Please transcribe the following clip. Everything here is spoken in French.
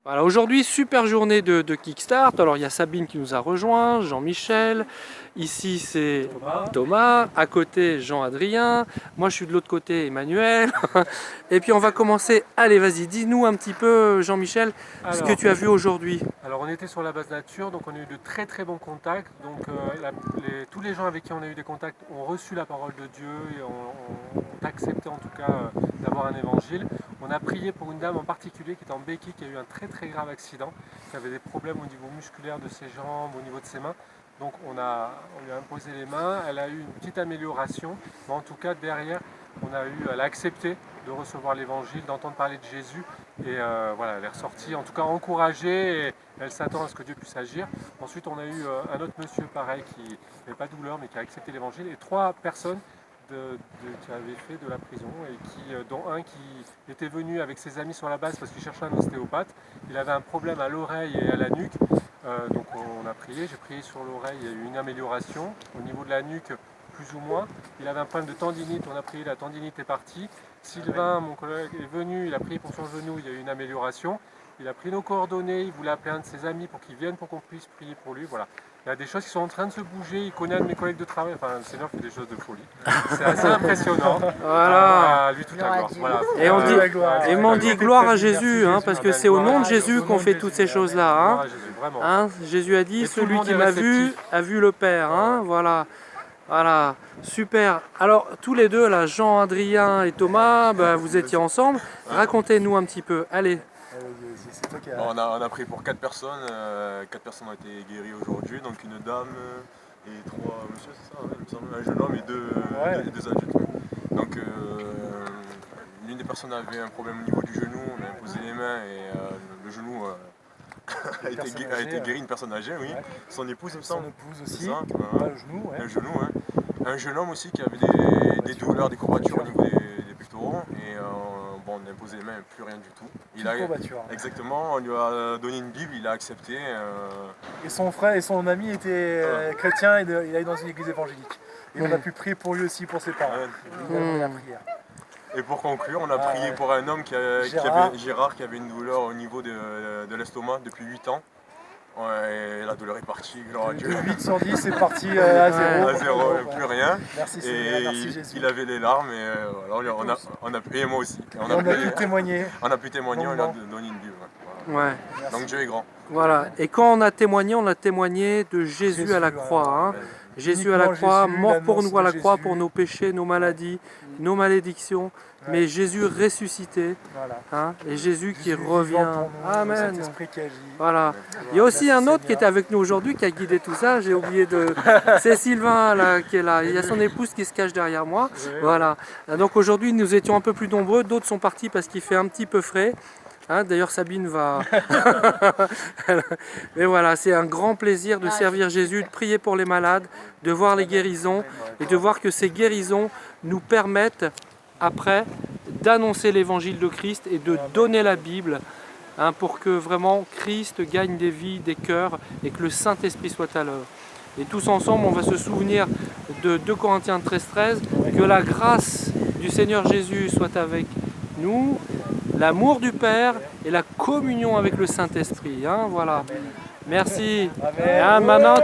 Voilà, aujourd'hui, super journée de Kickstart. Alors, il y a Sabine qui nous a rejoint, Jean-Michel. Ici, c'est Thomas. À côté, Jean-Adrien. Moi, je suis de l'autre côté, Emmanuel. Et puis, on va commencer. Allez, vas-y, dis-nous un petit peu, Jean-Michel, ce que tu as vu aujourd'hui. Alors, on était sur la base nature, donc on a eu de très très bons contacts. Donc, tous les gens avec qui on a eu des contacts ont reçu la parole de Dieu et ont accepté en tout cas d'avoir un évangile. On a prié pour une dame en particulier qui était en béquille, qui a eu un très très grave accident, qui avait des problèmes au niveau musculaire de ses jambes, au niveau de ses mains. Donc on lui a imposé les mains, elle a eu une petite amélioration, mais en tout cas derrière, elle a accepté de recevoir l'évangile, d'entendre parler de Jésus, et voilà, elle est ressortie en tout cas encouragée, et elle s'attend à ce que Dieu puisse agir. Ensuite on a eu un autre monsieur pareil qui n'avait pas de douleur mais qui a accepté l'évangile, et 3 personnes qui avaient fait de la prison, et dont un qui était venu avec ses amis sur la base parce qu'il cherchait un ostéopathe. Il avait un problème à l'oreille et à la nuque, donc on a prié, j'ai prié sur l'oreille, il y a eu une amélioration. Au niveau de la nuque, plus ou moins. Il avait un problème de tendinite, on a prié, la tendinite est partie. Sylvain, mon collègue, est venu, il a prié pour son genou, il y a eu une amélioration. Il a pris nos coordonnées, il voulait appeler un de ses amis pour qu'il vienne pour qu'on puisse prier pour lui. Voilà. Il y a des choses qui sont en train de se bouger, il connaît un de mes collègues de travail, enfin le Seigneur fait des choses de folie. C'est assez impressionnant. Voilà. Lui toute la gloire. Voilà. Et on dit gloire à Jésus, hein, parce que c'est au nom de Jésus qu'on fait toutes ces choses-là. Hein. Jésus a dit, celui qui m'a vu a vu le Père. Hein, voilà. Voilà, super. Alors, tous les deux, là, Jean, Adrien et Thomas, bah, vous étiez ensemble. Racontez-nous un petit peu. Allez. On a pris pour 4 personnes. 4 personnes ont été guéries aujourd'hui. Donc une dame et 3 monsieur, c'est ça, hein, il me semble, un jeune homme et deux adultes. Ouais. Donc l'une des personnes avait un problème au niveau du genou. On a imposé les mains et le genou a été guéri, une personne âgée, oui. Ouais. Son épouse, il me semble. Son épouse aussi. Ça, le genou, ouais. Un genou, hein. Un jeune homme aussi qui avait des douleurs, des courbatures au niveau des pectoraux. Et bon, on a imposé les mains, plus rien du tout. Exactement, on lui a donné une Bible, il a accepté. Et son frère et son ami étaient chrétiens, et il allait dans une église évangélique. Et on a pu prier pour lui aussi, pour ses parents. La prière. Et pour conclure, on a prié pour un homme Gérard, qui avait une douleur au niveau de l'estomac depuis 8 ans. Ouais, et la douleur est partie, gloire à Dieu. De 8 sur 10, c'est parti à 0. À 0, plus rien. Merci et Seigneur, merci Jésus. Il avait les larmes, et voilà, et moi aussi. On a pu témoigner. On a pu témoigner, on a donné une Bible. Voilà. Ouais. Donc Dieu est grand. Voilà, et quand on a témoigné de Jésus à la croix. Hein. Jésus à la croix, mort pour nous à la croix, pour nos péchés, nos maladies, nos malédictions, mais Jésus ressuscité, hein, et Jésus qui revient. Amen. Voilà. Il y a aussi un autre qui était avec nous aujourd'hui, qui a guidé tout ça, j'ai oublié de... C'est Sylvain là, qui est là, il y a son épouse qui se cache derrière moi. Voilà. Donc aujourd'hui nous étions un peu plus nombreux, d'autres sont partis parce qu'il fait un petit peu frais. Hein, d'ailleurs Sabine va... Mais voilà, c'est un grand plaisir de servir Jésus, de prier pour les malades, de voir les guérisons et de voir que ces guérisons nous permettent après d'annoncer l'évangile de Christ et de donner la Bible, hein, pour que vraiment Christ gagne des vies, des cœurs et que le Saint-Esprit soit à l'œuvre. Et tous ensemble, on va se souvenir de 2 Corinthiens 13, que la grâce du Seigneur Jésus soit avec nous, l'amour du Père et la communion avec le Saint-Esprit. Hein, voilà. Merci. Amen. Maintenant,